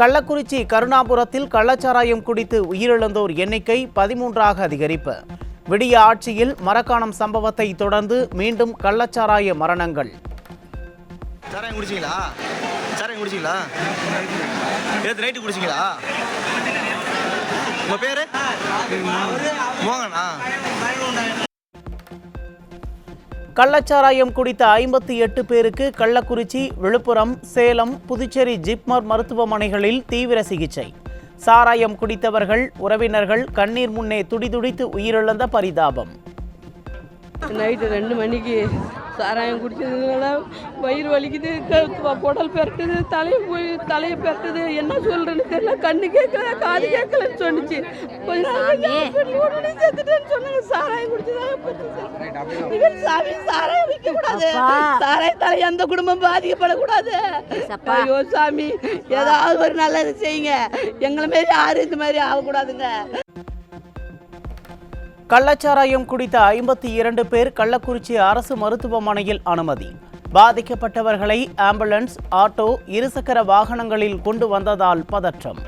கள்ளக்குறிச்சி கருணாபுரத்தில் கள்ளச்சாராயம் குடித்து உயிரிழந்தோர் எண்ணிக்கை 13ஆக அதிகரிப்பு. விடிய ஆட்சியில் மரக்காணம் சம்பவத்தை தொடர்ந்து மீண்டும் கள்ளச்சாராய மரணங்கள். சாராயம் குடிச்சிங்களா? நைட்டு குடிச்சிங்களா? உங்க பேரு மோகனா? கள்ளச்சாராயம் குடித்த 58 பேருக்கு கள்ளக்குறிச்சி, விழுப்புரம், சேலம், புதுச்சேரி ஜிப்மர் மருத்துவமனைகளில் தீவிர சிகிச்சை. சாராயம் குடித்தவர்கள் உறவினர்கள் கண்ணீர் முன்னே துடிதுடித்து உயிரிழந்த பரிதாபம். நைட்டு 2 மணிக்கு சாராயம் குடிச்சதுனால வயிறு வலிக்குது, குடல் பெரட்டுது, தலையை பெரட்டுது, என்ன சொல்றேன்னு தெரியல, கண்ணு கேட்கல, காது கேட்கலன்னு சொன்னிச்சு. செத்துட்டேன்னு சொன்னாங்க. சாராயம் குடிச்சதாக சாமி, சாராயம் விற்க கூடாது, சாராயத்தால எந்த குடும்பம் பாதிக்கப்படக்கூடாது. ஐயோ சாமி, ஏதாவது ஒரு நல்லது செய்யுங்க, எங்களை மாரி யாரும் இந்த மாதிரி ஆகக்கூடாதுங்க. கள்ளச்சாராயம் குடித்த 52 பேர் கள்ளக்குறிச்சி அரசு மருத்துவமனையில் அனுமதி. பாதிக்கப்பட்டவர்களை ஆம்புலன்ஸ், ஆட்டோ, இருசக்கர வாகனங்களில் கொண்டு வந்ததால் பதற்றம்.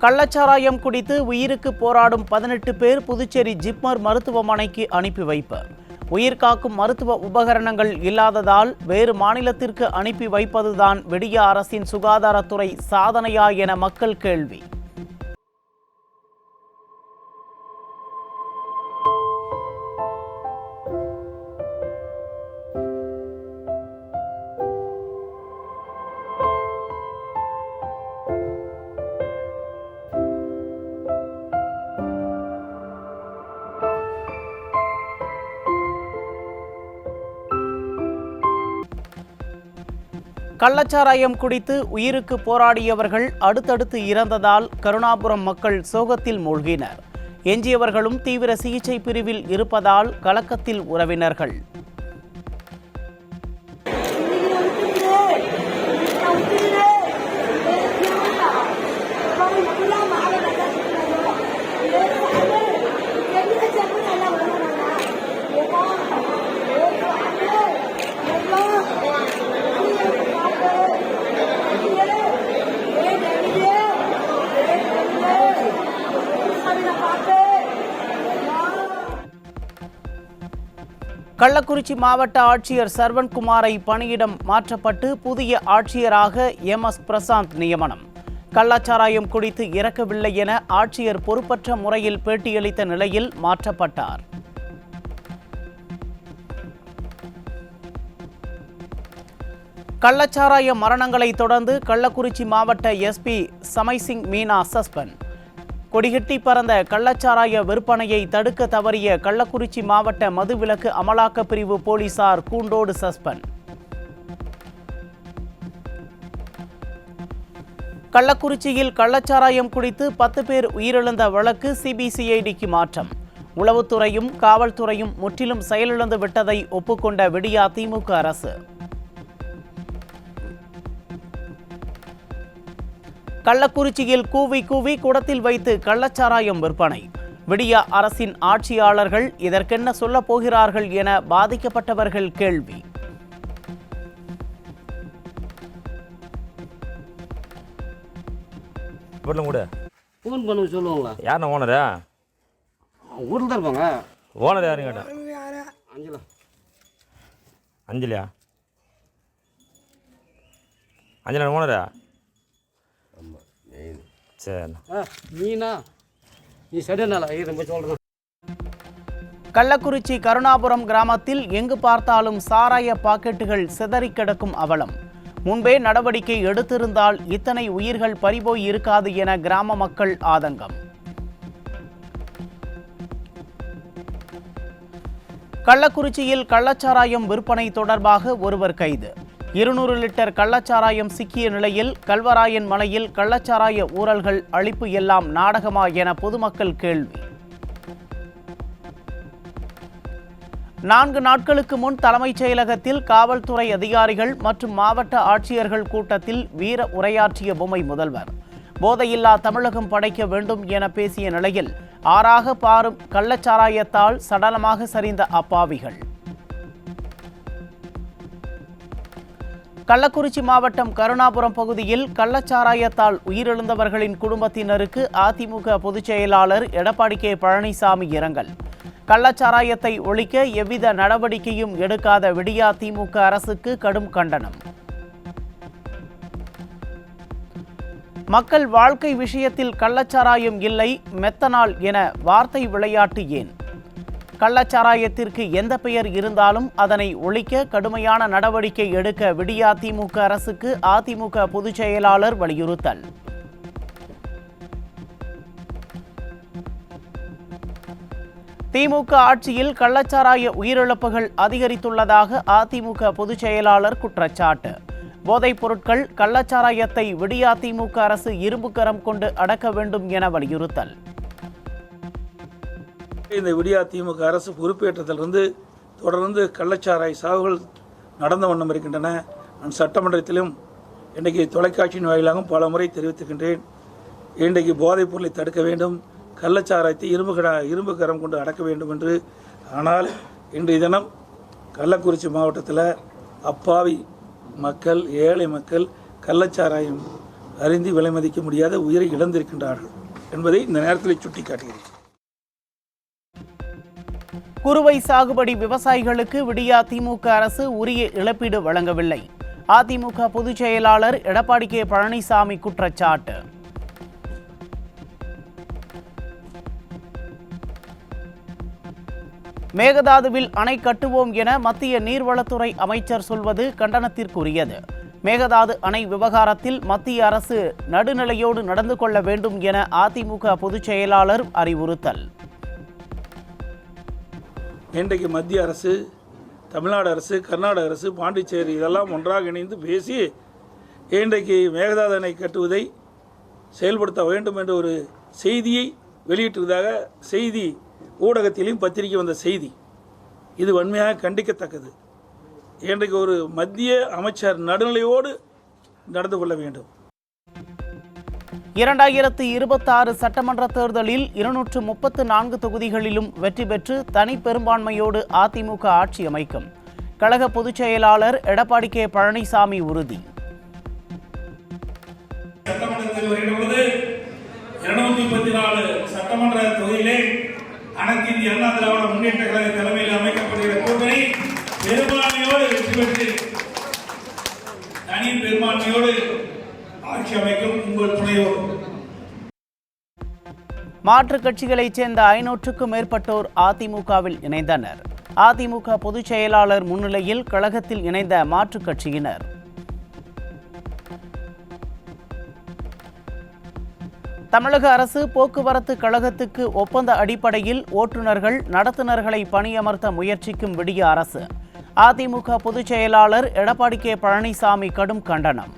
கள்ளச்சாராயம் குடித்து உயிருக்கு போராடும் 18 பேர் புதுச்சேரி ஜிப்மர் மருத்துவமனைக்கு அனுப்பி வைப்பு. உயிர்காக்கும் மருத்துவ உபகரணங்கள் இல்லாததால் வேறு மாநிலத்திற்கு அனுப்பி வைப்பதுதான் விடிய அரசின் சுகாதாரத்துறை சாதனையா என மக்கள் கேள்வி. கள்ளச்சாராயம் குடித்து உயிருக்கு போராடியவர்கள் அடுத்தடுத்து இறந்ததால் கருணாபுரம் மக்கள் சோகத்தில் மூழ்கினர். எஞ்சியவர்களும் தீவிர சிகிச்சை பிரிவில் இருப்பதால் கலக்கத்தில் உறவினர்கள். கள்ளக்குறிச்சி மாவட்ட ஆட்சியர் சர்வன்குமாரை பணியிடம் மாற்றப்பட்டு புதிய ஆட்சியராக MS பிரசாந்த் நியமனம். கள்ளச்சாராயம் குடித்து இறக்கவில்லை என ஆட்சியர் பொறுப்பற்ற முறையில் பேட்டியளித்த நிலையில் மாற்றப்பட்டார். கள்ளச்சாராய மரணங்களை தொடர்ந்து கள்ளக்குறிச்சி மாவட்ட SP சமைசிங் மீனா சஸ்பெண்ட். கொடிகட்டி பறந்த கள்ளச்சாராய விற்பனையை தடுக்க தவறிய கள்ளக்குறிச்சி மாவட்ட மதுவிலக்கு அமலாக்க பிரிவு போலீசார் கூண்டோடு சஸ்பெண்ட். கள்ளக்குறிச்சியில் கள்ளச்சாராயம் குடித்து 10 பேர் உயிரிழந்த வழக்கு CBCIDக்கு மாற்றம். உளவுத்துறையும் காவல்துறையும் முற்றிலும் செயலிழந்து விட்டதை ஒப்புக்கொண்ட விடியா திமுக அரசு. கள்ளக்குறிச்சியில் கூவி கூவி குடத்தில் வைத்து கள்ளச்சாராயம் விற்பனை. விடியா அரசின் ஆட்சியாளர்கள் இதற்கென்ன சொல்ல போகிறார்கள் என பாதிக்கப்பட்டவர்கள் கேள்வி. ஃபோன் பண்ண சொல்லுவாங்களா? யாருண்ணா ஓனரு? ஊரில் தான் இருப்பாங்க. ஓனர் யாருன்னு கேட்டேன். அஞ்சலியா? அஞ்சலா ஓனரா? சரி. நீ சரியானால ரொம்ப சொல்கிறேன். கள்ளக்குறிச்சி கருணாபுரம் கிராமத்தில் எங்கு பார்த்தாலும் சாராய பாக்கெட்டுகள் சிதறி கிடக்கும் அவலம். முன்பே நடவடிக்கை எடுத்திருந்தால் இத்தனை உயிர்கள் பறிபோய் இருக்காது என கிராம மக்கள் ஆதங்கம். கள்ளக்குறிச்சியில் கள்ளச்சாராயம் விற்பனை தொடர்பாக ஒருவர் கைது. 200 லிட்டர் கள்ளச்சாராயம் சிக்கிய நிலையில் கல்வராயன் மலையில் கள்ளச்சாராய ஊழல்கள் அழிப்பு எல்லாம் நாடகமா என பொதுமக்கள் கேள்வி. 4 நாட்களுக்கு முன் தலைமைச் செயலகத்தில் காவல்துறை அதிகாரிகள் மற்றும் மாவட்ட ஆட்சியர்கள் கூட்டத்தில் வீர உரையாற்றிய பொம்மை முதல்வர். போதையில்லா தமிழகம் படைக்க வேண்டும் என பேசிய நிலையில் ஆறாக பாரும் கள்ளச்சாராயத்தால் சடலமாக சரிந்த அப்பாவிகள். கள்ளக்குறிச்சி மாவட்டம் கருணாபுரம் பகுதியில் கள்ளச்சாராயத்தால் உயிரிழந்தவர்களின் குடும்பத்தினருக்கு அதிமுக பொதுச் செயலாளர் எடப்பாடி கே பழனிசாமி இரங்கல். கள்ளச்சாராயத்தை ஒழிக்க எவ்வித நடவடிக்கையும் எடுக்காத விடியா திமுக அரசுக்கு கடும் கண்டனம். மக்கள் வாழ்க்கை விஷயத்தில் கள்ளச்சாராயம் இல்லை, மெத்தனால் என வார்த்தை விளையாட்டு ஏன்? கள்ளச்சாராயத்திற்கு எந்த பெயர் இருந்தாலும் அதனை ஒழிக்க கடுமையான நடவடிக்கை எடுக்க விடியா திமுக அரசுக்கு அதிமுக பொதுச் செயலாளர் வலியுறுத்தல். திமுக ஆட்சியில் கள்ளச்சாராய உயிரிழப்புகள் அதிகரித்துள்ளதாக அதிமுக பொதுச் செயலாளர் குற்றச்சாட்டு. போதைப் பொருட்கள், கள்ளச்சாராயத்தை விடியா திமுக அரசு இரும்புக்கரம் கொண்டு அடக்க வேண்டும் என வலியுறுத்தல். இந்த விடியா திமுக அரசு பொறுப்பேற்றதிலிருந்து தொடர்ந்து கள்ளச்சாராய சாவுகள் நடந்த வண்ணம் இருக்கின்றன. நான் சட்டமன்றத்திலும் இன்றைக்கு தொலைக்காட்சியின் வாயிலாகவும் பல முறை தெரிவித்துக்கின்றேன். இன்றைக்கு போதைப் பொருளை தடுக்க வேண்டும், கள்ளச்சாராயத்தை இரும்பு கரம் கொண்டு அடக்க வேண்டும் என்று. ஆனால் இன்றைய தினம் கள்ளக்குறிச்சி மாவட்டத்தில் அப்பாவி மக்கள், ஏழை மக்கள் கள்ளச்சாராயம் அறிந்து விலை மதிக்க முடியாத உயிரை இழந்திருக்கின்றார்கள் என்பதை இந்த நேரத்தில் சுட்டிக்காட்டுகிறேன். குறுவை சாகுபடி விவசாயிகளுக்கு விடியா திமுக அரசு உரிய இழப்பீடு வழங்கவில்லை. அதிமுக பொதுச் செயலாளர் எடப்பாடி கே பழனிசாமி குற்றச்சாட்டு. மேகதாதுவில் அணை கட்டுவோம் என மத்திய நீர்வளத்துறை அமைச்சர் சொல்வது கண்டனத்திற்குரியது. மேகதாது அணை விவகாரத்தில் மத்திய அரசு நடுநிலையோடு நடந்து கொள்ள வேண்டும் என அதிமுக பொதுச் செயலாளர் அறிவுறுத்தல். இன்றைக்கு மத்திய அரசு, தமிழ்நாடு அரசு, கர்நாடக அரசு, பாண்டிச்சேரி இதெல்லாம் ஒன்றாக இணைந்து பேசி இன்றைக்கு மேகதாது அணை கட்டுவதை செயல்படுத்த வேண்டும் என்ற ஒரு செய்தியை வெளியிட்டிருந்ததாக செய்தி ஊடகத்திலும் பத்திரிகை வந்த செய்தி. இது வன்மையாக கண்டிக்கத்தக்கது. இன்றைக்கு ஒரு மத்திய அமைச்சர் நடுநிலையோடு நடந்து கொள்ள வேண்டும். 2026 சட்டமன்ற தேர்தலில் 234 தொகுதிகளிலும் வெற்றி பெற்று தனி பெரும்பான்மையோடு அதிமுக ஆட்சி அமைக்கும். கழக பொதுச் செயலாளர் எடப்பாடி கே பழனிசாமி உறுதி. சட்டமன்றத்தில் வருகிறது 234 சட்டமன்ற தொகுதியிலே அனைத்து இந்திய அண்ணா திராவிட முன்னேற்ற கழக தலைமையில் அமைக்கப்படுகிற கூட்டணி பெரும்பான்மையோடு வெற்றி பெற்று தனி பெரும்பான்மையோடு ஆட்சி அமைக்கும் உங்கள் துணையோடு. மாற்றுக் கட்சிகளைச் சேர்ந்த 500க்கும் மேற்பட்டோர் அதிமுகவில் இணைந்தனர். அதிமுக பொதுச் செயலாளர் முன்னிலையில் கழகத்தில் இணைந்த மாற்றுக் கட்சியினர். தமிழக அரசு போக்குவரத்து கழகத்துக்கு ஒப்பந்த அடிப்படையில் ஓட்டுநர்கள், நடத்துனர்களை பணியமர்த்த முயற்சிக்கும் விடியா அரசு. அதிமுக பொதுச் செயலாளர் எடப்பாடி கே பழனிசாமி கடும் கண்டனம்.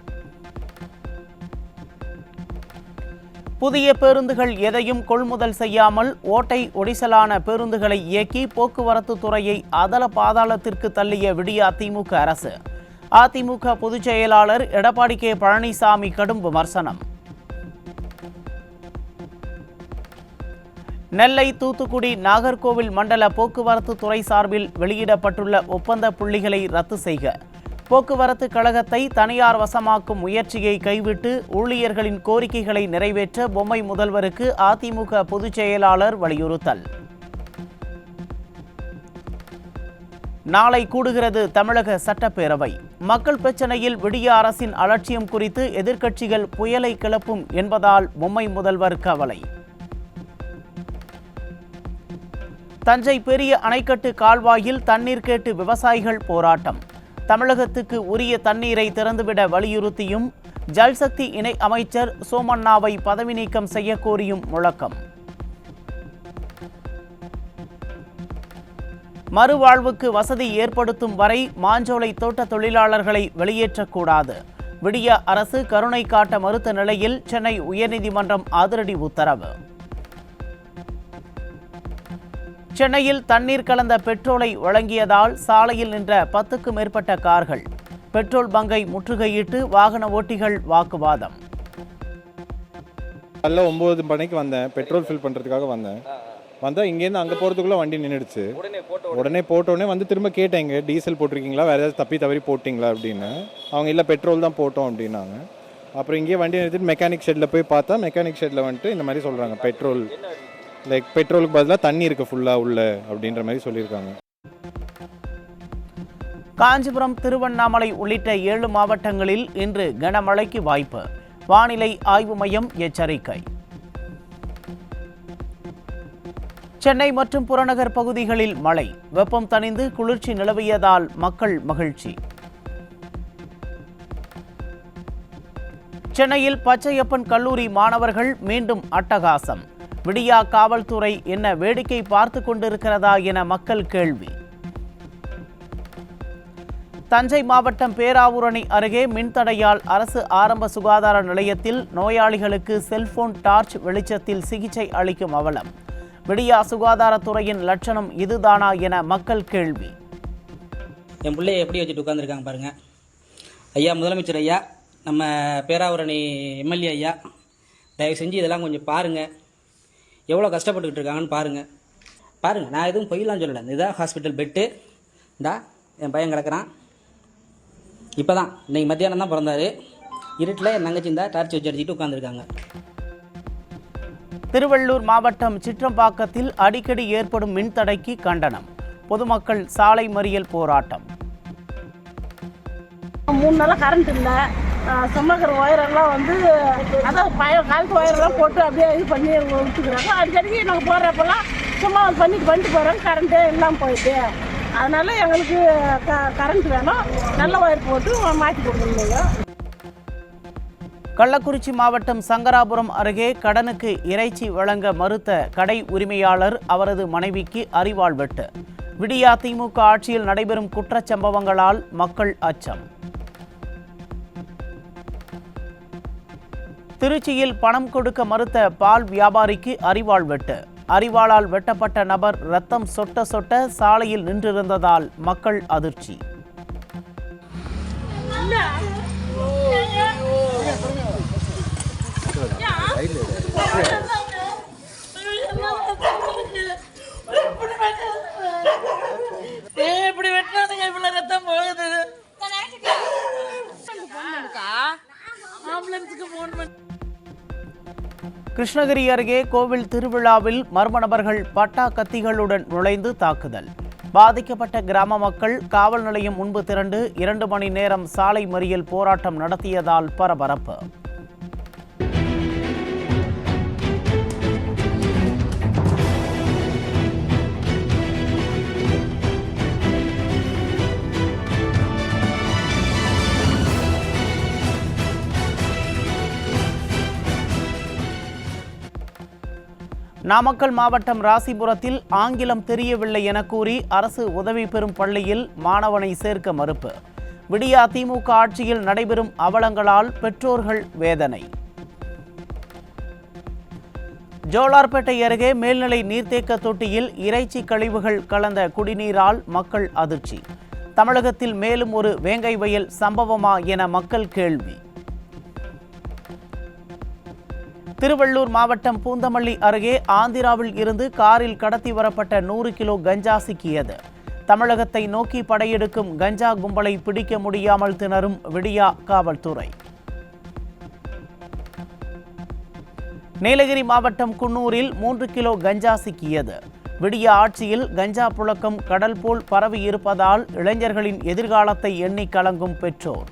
புதிய பேருந்துகள் எதையும் கொள்முதல் செய்யாமல் ஓட்டை ஒடிசலான பேருந்துகளை இயக்கி போக்குவரத்து துறையை அதல பாதாளத்திற்கு தள்ளிய விடியா திமுக அரசு. அதிமுக பொதுச் செயலாளர் எடப்பாடி கே பழனிசாமி கடும் விமர்சனம். நெல்லை, தூத்துக்குடி, நாகர்கோவில் மண்டல போக்குவரத்து துறை சார்பில் வெளியிடப்பட்டுள்ள ஒப்பந்த புள்ளிகளை ரத்து செய்க. போக்குவரத்து கழகத்தை தனியார் வசமாக்கும் முயற்சியை கைவிட்டு ஊழியர்களின் கோரிக்கைகளை நிறைவேற்ற பொம்மை முதல்வருக்கு அதிமுக பொதுச் செயலாளர் வலியுறுத்தல். நாளை கூடுகிறது தமிழக சட்டப்பேரவை. மக்கள் பிரச்சினையில் விடியா அரசின் அலட்சியம் குறித்து எதிர்க்கட்சிகள் புயலை கிளப்பும் என்பதால் பொம்மை முதல்வர் கவலை. தஞ்சை பெரிய அணைக்கட்டு கால்வாயில் தண்ணீர் கேட்டு விவசாயிகள் போராட்டம். தமிழகத்துக்கு உரிய தண்ணீரை திறந்துவிட வலியுறுத்தியும் ஜல்சக்தி இணை அமைச்சர் சோமண்ணாவை பதவி நீக்கம் செய்ய கோரியும் முழக்கம். மறுவாழ்வுக்கு வசதி ஏற்படுத்தும் வரை மாஞ்சோலை தோட்ட தொழிலாளர்களை வெளியேற்றக்கூடாது. விடியா அரசு கருணை காட்ட மறுத்த நிலையில் சென்னை உயர்நீதிமன்றம் அதிரடி உத்தரவு. சென்னையில் தண்ணீர் கலந்த பெட்ரோலை வழங்கியதால் சாலையில் நின்ற 10க்கும் மேற்பட்ட கார்கள். பெட்ரோல் பங்கை முற்றுகையிட்டு வாகன ஓட்டிகள் வாக்குவாதம். காலைல 9 மணிக்கு வந்தேன், பெட்ரோல் ஃபில் பண்ணுறதுக்காக வந்தேன். வந்தால் இங்கேருந்து அங்கே போகிறதுக்குள்ளே வண்டி நின்றுடுச்சு. உடனே போட்டோடனே வந்து திரும்ப கேட்டேங்க, டீசல் போட்டிருக்கீங்களா, வேறு ஏதாவது தவறி போட்டிங்களா அப்படின்னு. அவங்க இல்லை பெட்ரோல் தான் போட்டோம் அப்படின்னாங்க. அப்புறம் இங்கேயே வண்டி நிறுத்திட்டு மெக்கானிக் ஷெட்டில் போய் பார்த்தா மெக்கானிக் ஷெட்டில் வந்துட்டு இந்த மாதிரி சொல்கிறாங்க, பெட்ரோலுக்கு பதிலாக தண்ணி இருக்குது ஃபுல்லாக உள்ள அப்படின்ற மாதிரி சொல்லியிருக்காங்க. காஞ்சிபுரம், திருவண்ணாமலை உள்ளிட்ட 7 மாவட்டங்களில் இன்று கனமழைக்கு வாய்ப்பு. வானிலை ஆய்வு மையம் எச்சரிக்கை. சென்னை மற்றும் புறநகர் பகுதிகளில் மழை, வெப்பம் தணிந்து குளிர்ச்சி நிலவியதால் மக்கள் மகிழ்ச்சி. சென்னையில் பச்சையப்பன் கல்லூரி மாணவர்கள் மீண்டும் அட்டகாசம். விடியா காவல்துறை என்ன வேடிக்கை பார்த்து கொண்டிருக்கிறதா என மக்கள் கேள்வி. தஞ்சை மாவட்டம் பேராவூரணி அருகே மின்தடையால் அரசு ஆரம்ப சுகாதார நிலையத்தில் நோயாளிகளுக்கு செல்போன் டார்ச் வெளிச்சத்தில் சிகிச்சை அளிக்கும் அவலம். விடியா சுகாதாரத்துறையின் லட்சணம் இதுதானா என மக்கள் கேள்வி. என் பிள்ளையை எப்படி வச்சுட்டு உட்காந்துருக்காங்க பாருங்க. ஐயா முதலமைச்சர் ஐயா, நம்ம பேராவூரணி எம்எல்ஏ ஐயா, தயவு செஞ்சு இதெல்லாம் கொஞ்சம் பாருங்கள், எவ்வளோ கஷ்டப்பட்டுக்கிட்டு இருக்காங்கன்னு பாருங்கள். நான் எதுவும் பொய்யலாம் சொல்லலை. இதுதான் ஹாஸ்பிட்டல் பெட்டு. என் பையன் கிடக்கிறான். இப்போ தான் இன்றைக்கி மத்தியானம் தான் பிறந்தார். இருட்டில் என் தங்கச்சி இருந்தால் டார்ச் வச்சு அடிச்சுட்டு உட்காந்துருக்காங்க. திருவள்ளூர் மாவட்டம் சிற்றம்பாக்கத்தில் அடிக்கடி ஏற்படும் மின்தடைக்கு கண்டனம். பொதுமக்கள் சாலை மறியல் போராட்டம். 3 நாளாக கரண்ட் இல்லை. சுமக்கிற ஒயரெல்லாம் வந்து அதான் காலத்து ஒயரெல்லாம் போட்டு அப்படியே இது பண்ணி விட்டுக்கிறாங்க. அடிக்கடிக்கு நாங்கள் போடுறப்பெல்லாம் சும்மா பண்ணிட்டு போகிறோம். கரண்ட்டே எல்லாம் போயிட்டு, அதனால எங்களுக்கு கரண்ட் வேணும். நல்ல ஒயர் போட்டு மாற்றி கொடுக்கணுங்க. கள்ளக்குறிச்சி மாவட்டம் சங்கராபுரம் அருகே கடனுக்கு இறைச்சி வழங்க மறுத்த கடை உரிமையாளர், அவரது மனைவிக்கு அரிவாள் வெட்டு. விடியா திமுக ஆட்சியில் நடைபெறும் குற்றச்சம்பவங்களால் மக்கள் அச்சம். திருச்சியில் பணம் கொடுக்க மறுத்த பால் வியாபாரிக்கு அரிவாள் வெட்டு. அரிவாளால் வெட்டப்பட்ட நபர் ரத்தம் சொட்ட சொட்ட சாலையில் நின்றிருந்ததால் மக்கள் அதிர்ச்சி. கிருஷ்ணகிரி அருகே கோவில் திருவிழாவில் மர்ம நபர்கள் பட்டா கத்திகளுடன் நுழைந்து தாக்குதல். பாதிக்கப்பட்ட கிராம மக்கள் காவல் நிலையம் முன்பு திரண்டு 2 மணி நேரம் சாலை மறியல் போராட்டம் நடத்தியதால் பரபரப்பு. நாமக்கல் மாவட்டம் ராசிபுரத்தில் ஆங்கிலம் தெரியவில்லை என கூறி அரசு உதவி பெறும் பள்ளியில் மாணவனை சேர்க்க மறுப்பு. விடியா திமுக ஆட்சியில் நடைபெறும் அவலங்களால் பெற்றோர்கள் வேதனை. ஜோலார்பேட்டை அருகே மேல்நிலை நீர்த்தேக்க தொட்டியில் இறைச்சி கழிவுகள் கலந்த குடிநீரால் மக்கள் அதிர்ச்சி. தமிழகத்தில் மேலும் ஒரு வேங்கை வயல் சம்பவமா என மக்கள் கேள்வி. திருவள்ளூர் மாவட்டம் பூந்தமல்லி அருகே ஆந்திராவில் இருந்து காரில் கடத்தி வரப்பட்ட 100 கிலோ கஞ்சா சிக்கியது. தமிழகத்தை நோக்கி படையெடுக்கும் கஞ்சா கும்பலை பிடிக்க முடியாமல் திணறும் விடியா காவல்துறை. நீலகிரி மாவட்டம் குன்னூரில் 3 கிலோ கஞ்சா சிக்கியது. விடியா ஆட்சியில் கஞ்சா புழக்கம் கடல் போல் பரவி இருப்பதால் இளைஞர்களின் எதிர்காலத்தை எண்ணி கலங்கும் பெற்றோர்.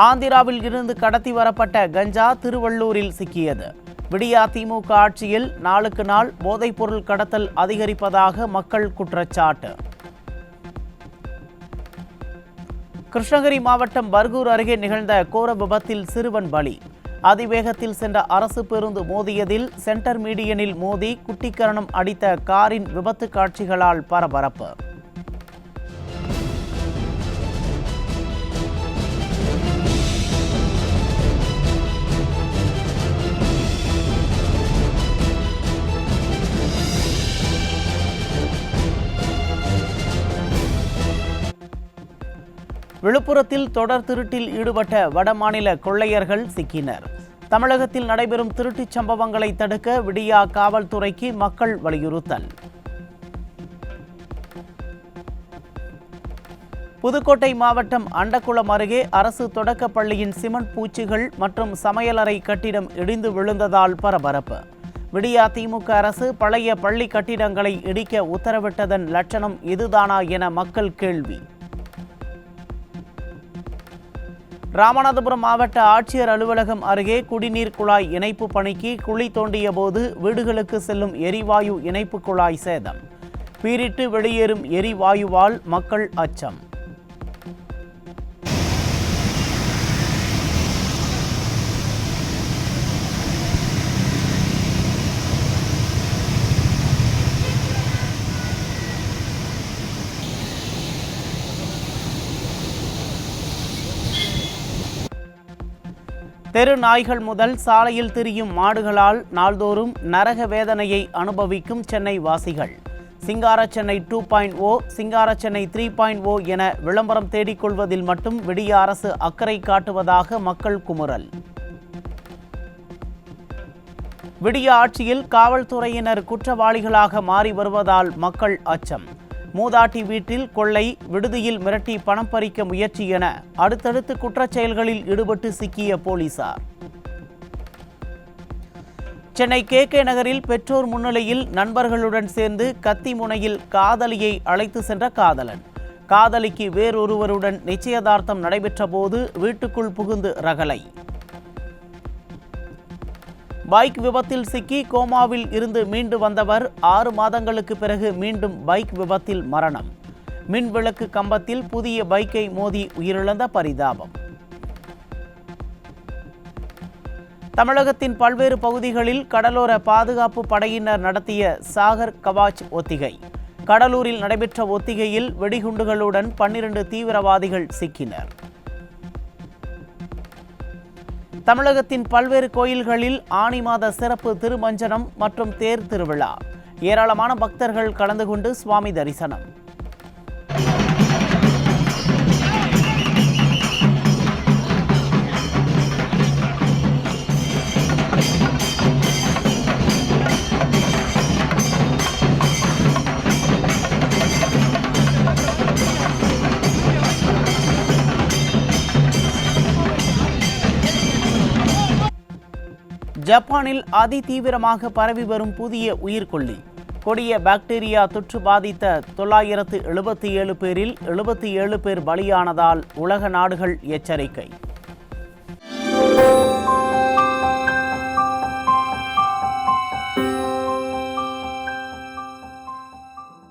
ஆந்திராவில் இருந்து கடத்தி வரப்பட்ட கஞ்சா திருவள்ளூரில் சிக்கியது. விடியா திமுக ஆட்சியில் நாளுக்கு நாள் போதைப்பொருள் கடத்தல் அதிகரிப்பதாக மக்கள் குற்றச்சாட்டு. கிருஷ்ணகிரி மாவட்டம் பர்கூர் அருகே நிகழ்ந்த கோர விபத்தில் சிறுவன் பலி. அதிவேகத்தில் சென்ற அரசு பேருந்து மோதியதில் சென்டர் மீடியனில் மோதி குட்டிக்கரணம் அடித்த காரின் விபத்து காட்சிகளால் பரபரப்பு. விழுப்புரத்தில் தொடர் திருட்டில் ஈடுபட்ட வடமாநில கொள்ளையர்கள் சிக்கினர். தமிழகத்தில் நடைபெறும் திருட்டுச் சம்பவங்களை தடுக்க விடியா காவல்துறைக்கு மக்கள் வலியுறுத்தல். புதுக்கோட்டை மாவட்டம் அண்டக்குளம் அருகே அரசு தொடக்கப் பள்ளியின் சிமெண்ட் பூச்சிகள் மற்றும் சமையலறை கட்டிடம் இடிந்து விழுந்ததால் பரபரப்பு. விடியா திமுக அரசு பழைய பள்ளி கட்டிடங்களை இடிக்க உத்தரவிட்டதன் லட்சணம் இதுதானா என மக்கள் கேள்வி. ராமநாதபுரம் மாவட்ட ஆட்சியர் அலுவலகம் அருகே குடிநீர் குழாய் இணைப்பு பணிக்கு குழி தோண்டிய போது வீடுகளுக்கு செல்லும் எரிவாயு இணைப்பு குழாய் சேதம். பீரிட்டு வெளியேறும் எரிவாயுவால் மக்கள் அச்சம். தெரு நாய்கள் முதல் சாலையில் திரியும் மாடுகளால் நாள்தோறும் நரக வேதனையை அனுபவிக்கும் சென்னை வாசிகள். சிங்கார சென்னை 2.0, சிங்கார சென்னை 3.0 என விளம்பரம் தேடிக்கொள்வதில் மட்டும் விடிய அரசு அக்கறை காட்டுவதாக மக்கள் குமுறல். விடிய ஆட்சியில் காவல்துறையினர் குற்றவாளிகளாக மாறி வருவதால் மக்கள் அச்சம். மூதாட்டி வீட்டில் கொள்ளை, விடுதியில் மிரட்டி பணம் பறிக்க முயற்சி என அடுத்தடுத்து குற்றச் செயல்களில் ஈடுபட்டு சிக்கிய போலீசார். சென்னை KK நகரில் பெற்றோர் முன்னிலையில் நண்பர்களுடன் சேர்ந்து கத்தி முனையில் காதலியை அழைத்து சென்ற காதலன். காதலிக்கு வேறொருவருடன் நிச்சயதார்த்தம் நடைபெற்ற போது வீட்டுக்குள் புகுந்து ரகளை. பைக் விபத்தில் சிக்கி கோமாவில் இருந்து மீண்டு வந்தவர் 6 மாதங்களுக்கு பிறகு மீண்டும் பைக் விபத்தில் மரணம். மின் விளக்கு கம்பத்தில் புதிய பைக்கை மோதி உயிரிழந்த பரிதாபம். தமிழகத்தின் பல்வேறு பகுதிகளில் கடலோர பாதுகாப்பு படையினர் நடத்திய சாகர் கவாச் ஒத்திகை. கடலூரில் நடைபெற்ற ஒத்திகையில் வெடிகுண்டுகளுடன் 12 தீவிரவாதிகள் சிக்கினர். தமிழகத்தின் பல்வேறு கோயில்களில் ஆனி மாத சிறப்பு திருமஞ்சனம் மற்றும் தேர் திருவிழா. ஏராளமான பக்தர்கள் கலந்து கொண்டு சுவாமி தரிசனம். ஜப்பானில் அதிதீவிரமாக பரவி வரும் புதிய உயிர்கொல்லி. கொடிய பாக்டீரியா தொற்று பாதித்த 977 பேரில் 77 பேர் பலியானதால் உலக நாடுகள் எச்சரிக்கை.